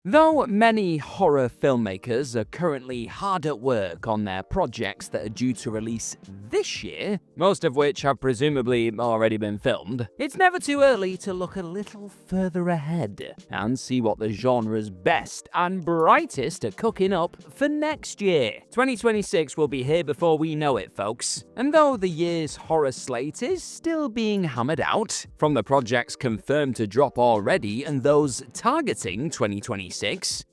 Though many horror filmmakers are currently hard at work on their projects that are due to release this year, most of which have presumably already been filmed, it's never too early to look a little further ahead and see what the genre's best and brightest are cooking up for next year. 2026 will be here before we know it, folks. And though the year's horror slate is still being hammered out, from the projects confirmed to drop already and those targeting 2026,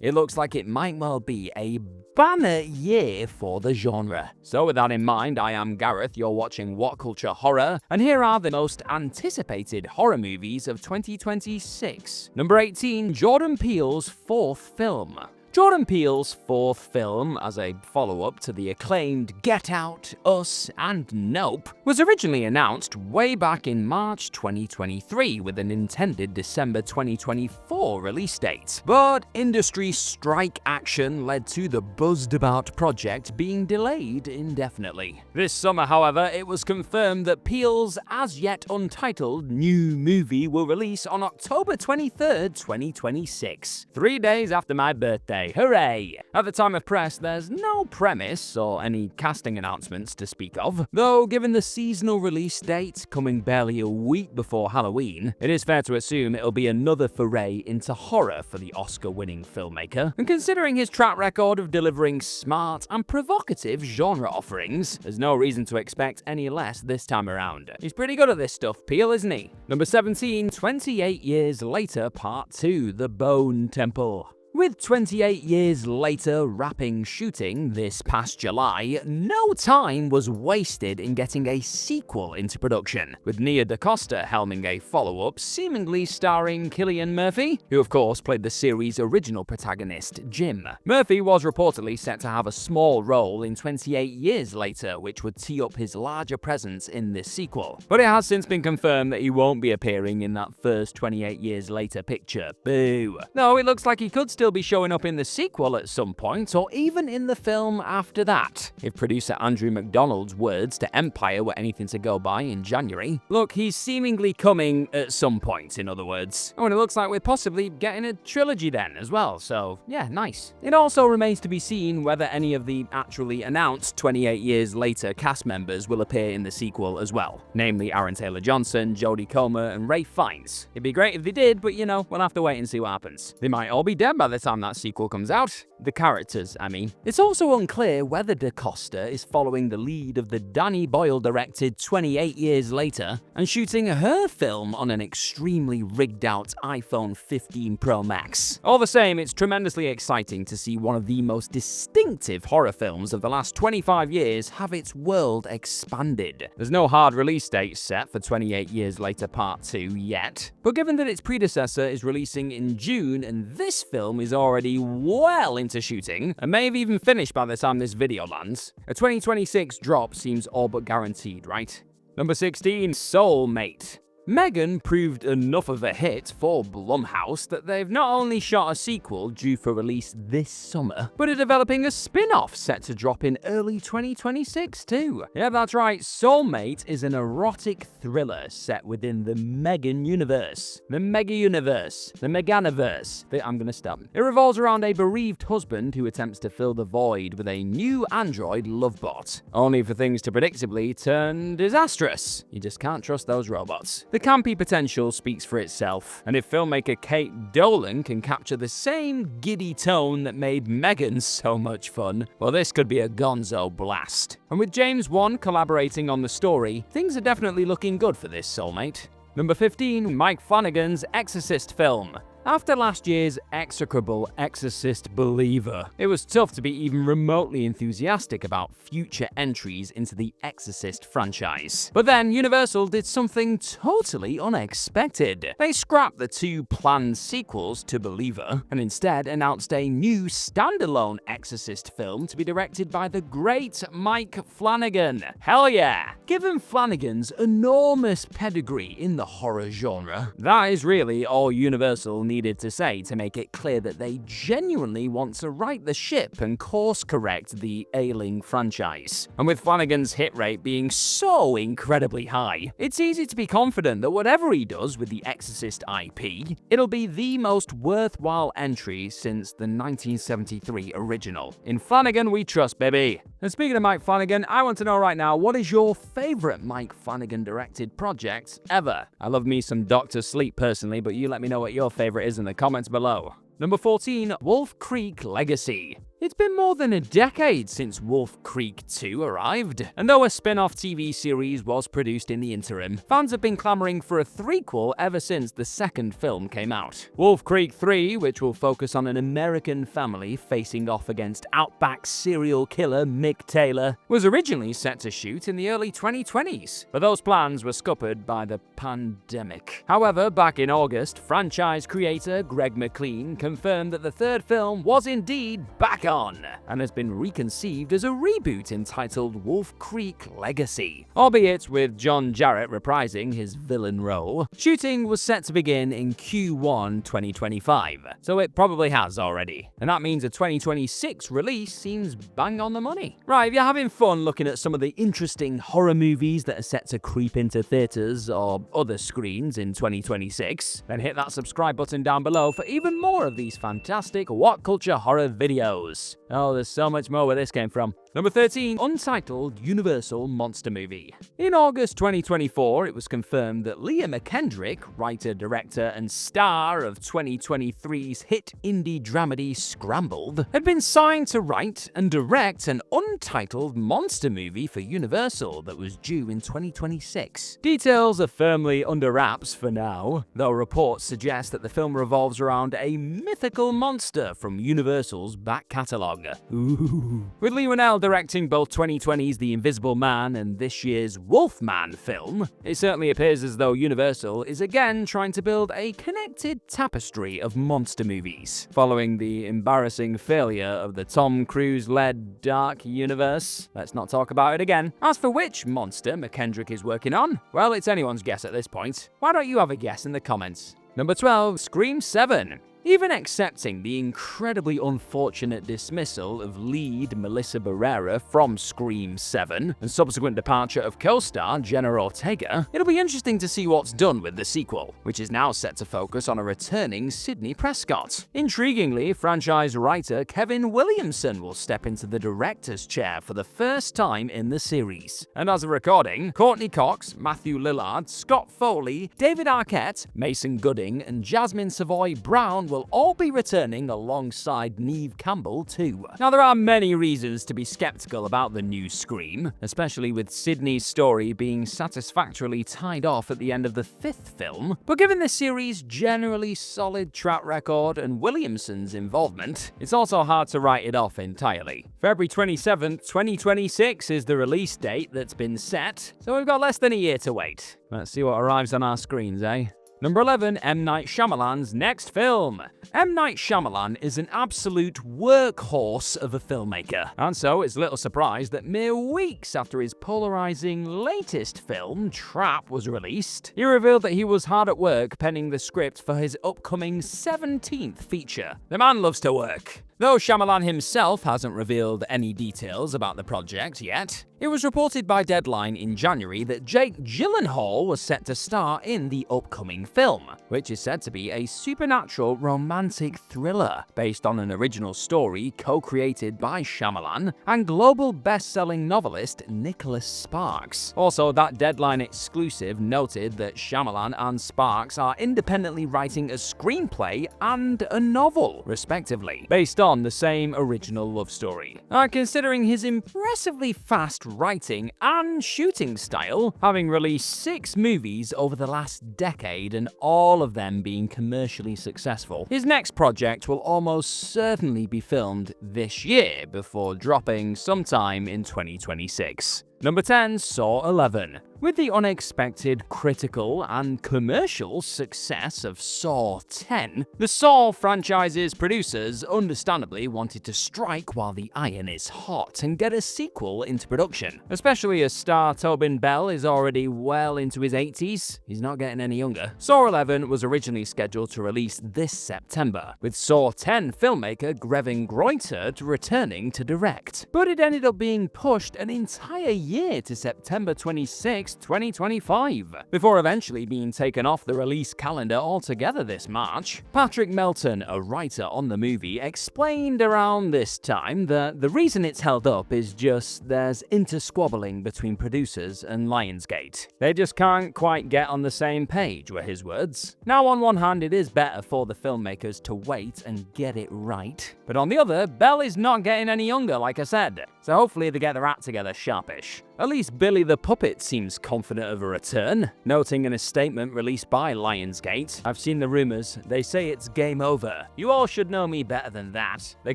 it looks like it might well be a banner year for the genre. So with that in mind, I am Gareth, you're watching What Culture Horror, and here are the most anticipated horror movies of 2026. Number 18, Jordan Peele's fourth film. Jordan Peele's fourth film, as a follow-up to the acclaimed Get Out, Us, and Nope, was originally announced way back in March 2023 with an intended December 2024 release date. But industry strike action led to the buzzed-about project being delayed indefinitely. This summer, however, it was confirmed that Peele's as-yet untitled new movie will release on October 23rd, 2026, 3 days after my birthday. Hooray! At the time of press, there's no premise or any casting announcements to speak of, though given the seasonal release date coming barely a week before Halloween, it is fair to assume it'll be another foray into horror for the Oscar-winning filmmaker. And considering his track record of delivering smart and provocative genre offerings, there's no reason to expect any less this time around. He's pretty good at this stuff, Peele, isn't he? Number 17, 28 Years Later Part 2, The Bone Temple. With 28 years later wrapping shooting this past July, no time was wasted in getting a sequel into production, with Nia DaCosta helming a follow-up seemingly starring Cillian Murphy, who of course played the series' original protagonist, Jim. Murphy was reportedly set to have a small role in 28 Years Later, which would tee up his larger presence in this sequel. But it has since been confirmed that he won't be appearing in that first 28 Years Later picture. Boo. Though it looks like he could still be showing up in the sequel at some point, or even in the film after that, if producer Andrew McDonald's words to Empire were anything to go by in January. Look, he's seemingly coming at some point, in other words. Oh, and it looks like we're possibly getting a trilogy then as well, so yeah, nice. It also remains to be seen whether any of the actually announced 28 Years Later cast members will appear in the sequel as well, namely Aaron Taylor-Johnson, Jodie Comer, and Ralph Fiennes. It'd be great if they did, but you know, we'll have to wait and see what happens. They might all be dead by the time that sequel comes out. The characters, I mean. It's also unclear whether DaCosta is following the lead of the Danny Boyle-directed 28 Years Later and shooting her film on an extremely rigged-out iPhone 15 Pro Max. All the same, it's tremendously exciting to see one of the most distinctive horror films of the last 25 years have its world expanded. There's no hard release date set for 28 Years Later Part 2 yet, but given that its predecessor is releasing in June and this film is already well into shooting, and may have even finished by the time this video lands, a 2026 drop seems all but guaranteed, right? Number 16, Soulmate. Megan proved enough of a hit for Blumhouse that they've not only shot a sequel due for release this summer, but are developing a spin-off set to drop in early 2026 too. Yeah, that's right, Soulmate is an erotic thriller set within the Megan universe. The Mega Universe. The Meganiverse. I'm gonna stop. It revolves around a bereaved husband who attempts to fill the void with a new android lovebot, only for things to predictably turn disastrous. You just can't trust those robots. The campy potential speaks for itself, and if filmmaker Kate Dolan can capture the same giddy tone that made Megan so much fun, well, this could be a gonzo blast. And with James Wan collaborating on the story, things are definitely looking good for this Soulmate. Number 15, Mike Flanagan's Exorcist Film. After last year's execrable Exorcist Believer, it was tough to be even remotely enthusiastic about future entries into the Exorcist franchise. But then Universal did something totally unexpected. They scrapped the two planned sequels to Believer and instead announced a new standalone Exorcist film to be directed by the great Mike Flanagan. Hell yeah! Given Flanagan's enormous pedigree in the horror genre, that is really all Universal needed needed to say to make it clear that they genuinely want to right the ship and course-correct the ailing franchise. And with Flanagan's hit rate being so incredibly high, it's easy to be confident that whatever he does with the Exorcist IP, it'll be the most worthwhile entry since the 1973 original. In Flanagan we trust, baby! And speaking of Mike Flanagan, I want to know right now, what is your favorite Mike Flanagan directed project ever? I love me some Dr. Sleep personally, but you let me know what your favorite is in the comments below. Number 14, Wolf Creek Legacy. It's been more than a decade since Wolf Creek 2 arrived, and though a spin-off TV series was produced in the interim, fans have been clamoring for a threequel ever since the second film came out. Wolf Creek 3, which will focus on an American family facing off against Outback serial killer Mick Taylor, was originally set to shoot in the early 2020s, but those plans were scuppered by the pandemic. However, back in August, franchise creator Greg McLean confirmed that the third film was indeed back on, and has been reconceived as a reboot entitled Wolf Creek Legacy. Albeit with John Jarrett reprising his villain role, shooting was set to begin in Q1 2025, so it probably has already. And that means a 2026 release seems bang on the money. Right, if you're having fun looking at some of the interesting horror movies that are set to creep into theaters or other screens in 2026, then hit that subscribe button down below for even more of these fantastic What Culture horror videos. Oh, there's so much more where this came from. Number 13, Untitled Universal Monster Movie. In August 2024, it was confirmed that Leah McKendrick, writer, director, and star of 2023's hit indie dramedy Scrambled, had been signed to write and direct an untitled monster movie for Universal that was due in 2026. Details are firmly under wraps for now, though reports suggest that the film revolves around a mythical monster from Universal's back catalogue. Ooh. With Lee Winnell directing both 2020's The Invisible Man and this year's Wolfman film, it certainly appears as though Universal is again trying to build a connected tapestry of monster movies, following the embarrassing failure of the Tom Cruise-led Dark Universe. Let's not talk about it again. As for which monster McKendrick is working on, well, it's anyone's guess at this point. Why don't you have a guess in the comments? Number 12, Scream 7. Even accepting the incredibly unfortunate dismissal of lead Melissa Barrera from Scream 7 and subsequent departure of co-star Jenna Ortega, it'll be interesting to see what's done with the sequel, which is now set to focus on a returning Sidney Prescott. Intriguingly, franchise writer Kevin Williamson will step into the director's chair for the first time in the series. And as a recording, Courtney Cox, Matthew Lillard, Scott Foley, David Arquette, Mason Gooding, and Jasmine Savoy Brown will all be returning alongside Neve Campbell too. Now, there are many reasons to be skeptical about the new Scream, especially with Sidney's story being satisfactorily tied off at the end of the fifth film, but given the series' generally solid track record and Williamson's involvement, it's also hard to write it off entirely. February 27th, 2026 is the release date that's been set, so we've got less than a year to wait. Let's see what arrives on our screens, eh? Number 11, M. Night Shyamalan's next film. M. Night Shyamalan is an absolute workhorse of a filmmaker, and so it's little surprise that mere weeks after his polarizing latest film, Trap, was released, he revealed that he was hard at work penning the script for his upcoming 17th feature. The man loves to work. Though Shyamalan himself hasn't revealed any details about the project yet, it was reported by Deadline in January that Jake Gyllenhaal was set to star in the upcoming film, which is said to be a supernatural romantic thriller based on an original story co-created by Shyamalan and global best-selling novelist Nicholas Sparks. Also, that Deadline exclusive noted that Shyamalan and Sparks are independently writing a screenplay and a novel, respectively, based on the same original love story. Considering his impressively fast writing and shooting style, having released 6 movies over the last decade and all of them being commercially successful, his next project will almost certainly be filmed this year before dropping sometime in 2026. Number 10, Saw 11. With the unexpected critical and commercial success of Saw X, the Saw franchise's producers understandably wanted to strike while the iron is hot and get a sequel into production, especially as star Tobin Bell is already well into his 80s. He's not getting any younger. Saw 11 was originally scheduled to release this September, with Saw 10 filmmaker Grevin Greuter returning to direct. But it ended up being pushed an entire year to September 26, 2025, before eventually being taken off the release calendar altogether this March. Patrick Melton, a writer on the movie, explained around this time that the reason it's held up is just there's intersquabbling between producers and Lionsgate. They just can't quite get on the same page, were his words. Now, on one hand, it is better for the filmmakers to wait and get it right, but on the other, Bell is not getting any younger, like I said, so hopefully they get their act together sharpish. At least Billy the Puppet seems confident of a return, noting in a statement released by Lionsgate, "I've seen the rumors, they say it's game over. You all should know me better than that. The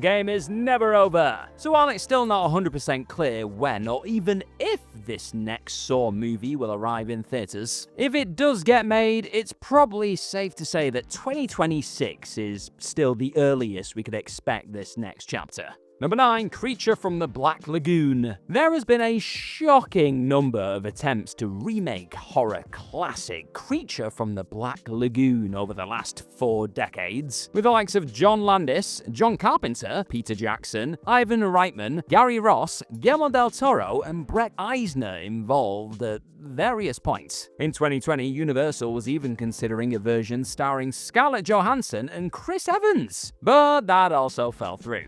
game is never over." So while it's still not 100% clear when or even if this next Saw movie will arrive in theaters, if it does get made, it's probably safe to say that 2026 is still the earliest we could expect this next chapter. Number 9, Creature from the Black Lagoon. There has been a shocking number of attempts to remake horror classic Creature from the Black Lagoon over the last 4 decades, with the likes of John Landis, John Carpenter, Peter Jackson, Ivan Reitman, Gary Ross, Guillermo del Toro, and Brett Eisner involved at various points. In 2020, Universal was even considering a version starring Scarlett Johansson and Chris Evans, but that also fell through.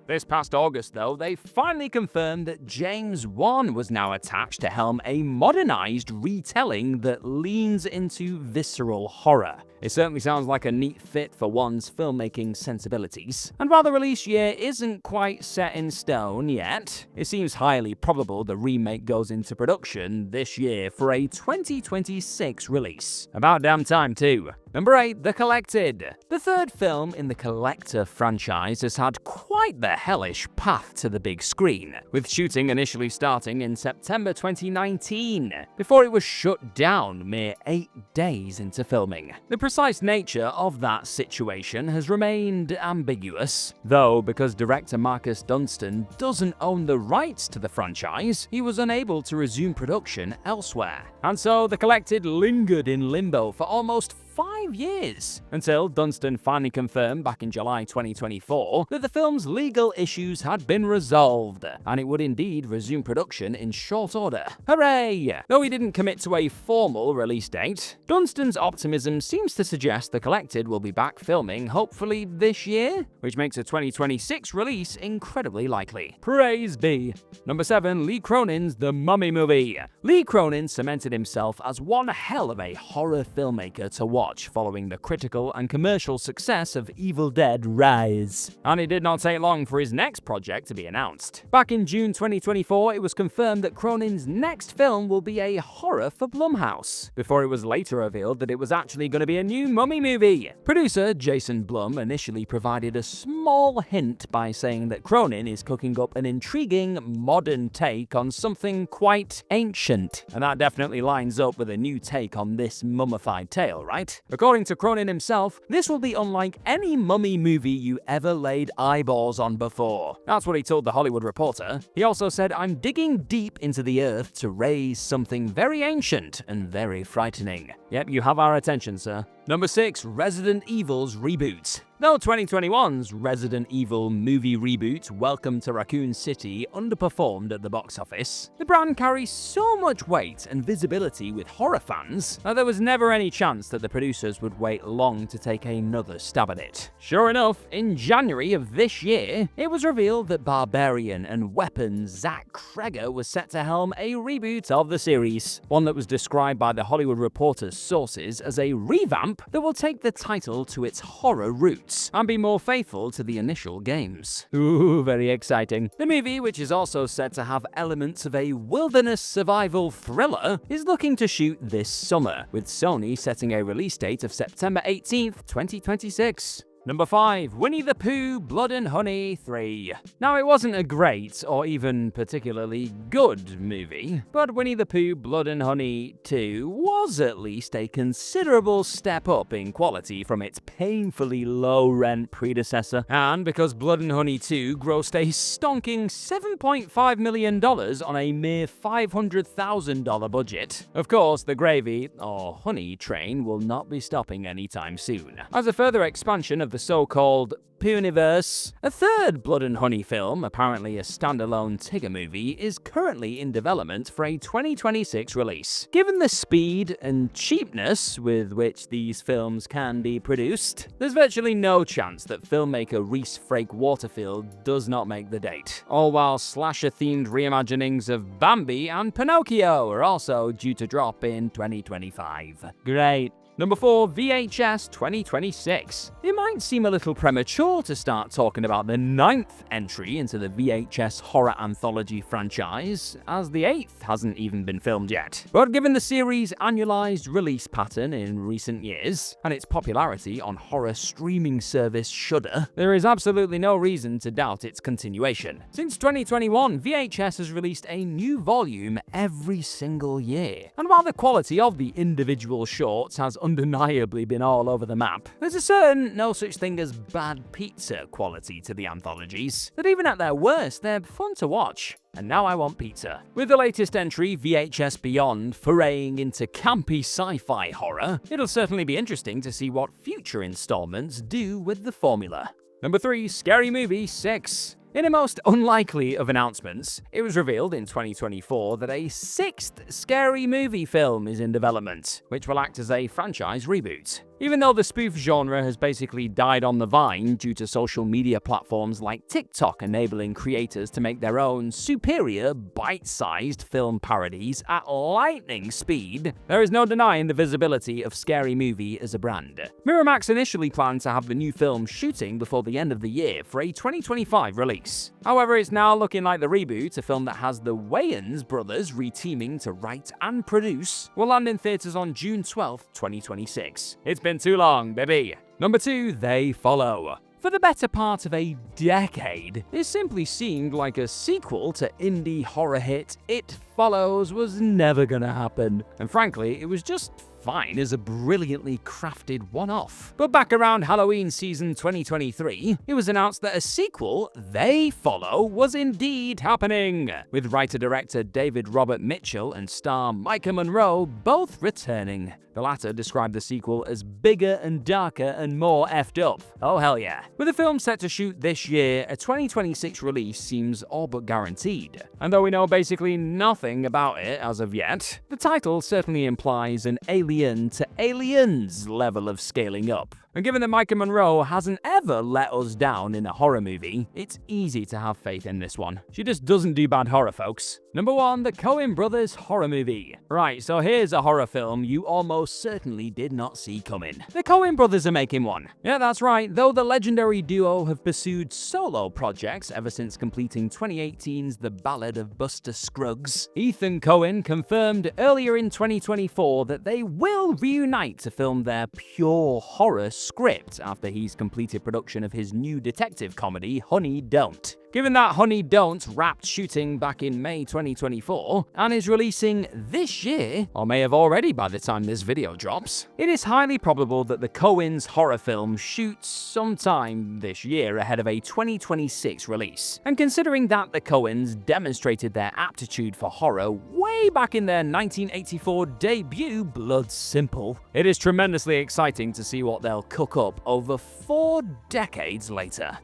This past August, though, they finally confirmed that James Wan was now attached to helm a modernized retelling that leans into visceral horror. It certainly sounds like a neat fit for Wan's filmmaking sensibilities. And while the release year isn't quite set in stone yet, it seems highly probable the remake goes into production this year for a 2026 release. About damn time, too. Number 8, The Collected. The third film in the Collector franchise has had quite the hellish path to the big screen, with shooting initially starting in September 2019, before it was shut down mere 8 days into filming. The precise nature of that situation has remained ambiguous, though because director Marcus Dunstan doesn't own the rights to the franchise, he was unable to resume production elsewhere. And so The Collected lingered in limbo for almost 5 years, until Dunstan finally confirmed back in July 2024 that the film's legal issues had been resolved, and it would indeed resume production in short order. Hooray! Though he didn't commit to a formal release date, Dunstan's optimism seems to suggest The Collected will be back filming hopefully this year, which makes a 2026 release incredibly likely. Praise be! Number 7, Lee Cronin's The Mummy Movie. Lee Cronin cemented himself as one hell of a horror filmmaker to watch following the critical and commercial success of Evil Dead Rise. And it did not take long for his next project to be announced. Back in June 2024, it was confirmed that Cronin's next film will be a horror for Blumhouse, before it was later revealed that it was actually going to be a new Mummy movie. Producer Jason Blum initially provided a small hint by saying that Cronin is cooking up an intriguing, modern take on something quite ancient, and that definitely lines up with a new take on this mummified tale, right? According to Cronin himself, this will be unlike any mummy movie you ever laid eyeballs on before. That's what he told The Hollywood Reporter. He also said, "I'm digging deep into the earth to raise something very ancient and very frightening." Yep, you have our attention, sir. Number 6, Resident Evil's Reboot. Though 2021's Resident Evil movie reboot, Welcome to Raccoon City, underperformed at the box office, the brand carries so much weight and visibility with horror fans that there was never any chance that the producers would wait long to take another stab at it. Sure enough, in January of this year, it was revealed that Barbarian and Weapons Zach Kreger was set to helm a reboot of the series, one that was described by The Hollywood Reporter's sources as a revamp that will take the title to its horror roots and be more faithful to the initial games. Ooh, very exciting. The movie, which is also said to have elements of a wilderness survival thriller, is looking to shoot this summer, with Sony setting a release date of September 18th, 2026. Number 5. Winnie the Pooh, Blood and Honey 3. Now, it wasn't a great or even particularly good movie, but Winnie the Pooh, Blood and Honey 2 was at least a considerable step up in quality from its painfully low-rent predecessor, and because Blood and Honey 2 grossed a stonking $7.5 million on a mere $500,000 budget. Of course, the gravy, or honey train, will not be stopping anytime soon. As a further expansion of the so-called Pooniverse, a third Blood and Honey film, apparently a standalone Tigger movie, is currently in development for a 2026 release. Given the speed and cheapness with which these films can be produced, there's virtually no chance that filmmaker Reese Frake Waterfield does not make the date. All while slasher-themed reimaginings of Bambi and Pinocchio are also due to drop in 2025. Great. Number 4. VHS 2026. It might seem a little premature to start talking about the 9th entry into the VHS horror anthology franchise, as the 8th hasn't even been filmed yet. But given the series' annualized release pattern in recent years, and its popularity on horror streaming service Shudder, there is absolutely no reason to doubt its continuation. Since 2021, VHS has released a new volume every single year. And while the quality of the individual shorts has undeniably been all over the map, there's a certain no such thing as bad pizza quality to the anthologies, that even at their worst, they're fun to watch. And now I want pizza. With the latest entry, VHS Beyond, foraying into campy sci-fi horror, it'll certainly be interesting to see what future installments do with the formula. Number 3. Scary Movie 6. In a most unlikely of announcements, it was revealed in 2024 that a 6th Scary Movie film is in development, which will act as a franchise reboot. Even though the spoof genre has basically died on the vine due to social media platforms like TikTok enabling creators to make their own superior, bite-sized film parodies at lightning speed, there is no denying the visibility of Scary Movie as a brand. Miramax initially planned to have the new film shooting before the end of the year for a 2025 release. However, it's now looking like the reboot, a film that has the Wayans brothers reteaming to write and produce, will land in theaters on June 12, 2026. It's been too long, baby. Number 2, They Follow. For the better part of a decade, it simply seemed like a sequel to indie horror hit It Follows was never gonna happen. And frankly, it was just fine as a brilliantly crafted one-off. But back around Halloween season 2023, it was announced that a sequel, They Follow, was indeed happening, with writer-director David Robert Mitchell and star Micah Monroe both returning. The latter described the sequel as bigger and darker and more effed up. Oh hell yeah. With the film set to shoot this year, a 2026 release seems all but guaranteed. And though we know basically nothing about it as of yet, the title certainly implies an Alien to Aliens level of scaling up. And given that Micah Monroe hasn't ever let us down in a horror movie, it's easy to have faith in this one. She just doesn't do bad horror, folks. Number 1, the Cohen Brothers horror movie. Right, so here's a horror film you almost certainly did not see coming. The Cohen Brothers are making one. Yeah, that's right, though the legendary duo have pursued solo projects ever since completing 2018's The Ballad of Buster Scruggs, Ethan Cohen confirmed earlier in 2024 that they will reunite to film their pure horror script after he's completed production of his new detective comedy, Honey Don't. Given that Honey Don't wrapped shooting back in May 2024 and is releasing this year, or may have already by the time this video drops, it is highly probable that the Coens' horror film shoots sometime this year ahead of a 2026 release. And considering that the Coens demonstrated their aptitude for horror way back in their 1984 debut Blood Simple, it is tremendously exciting to see what they'll cook up over 4 decades later.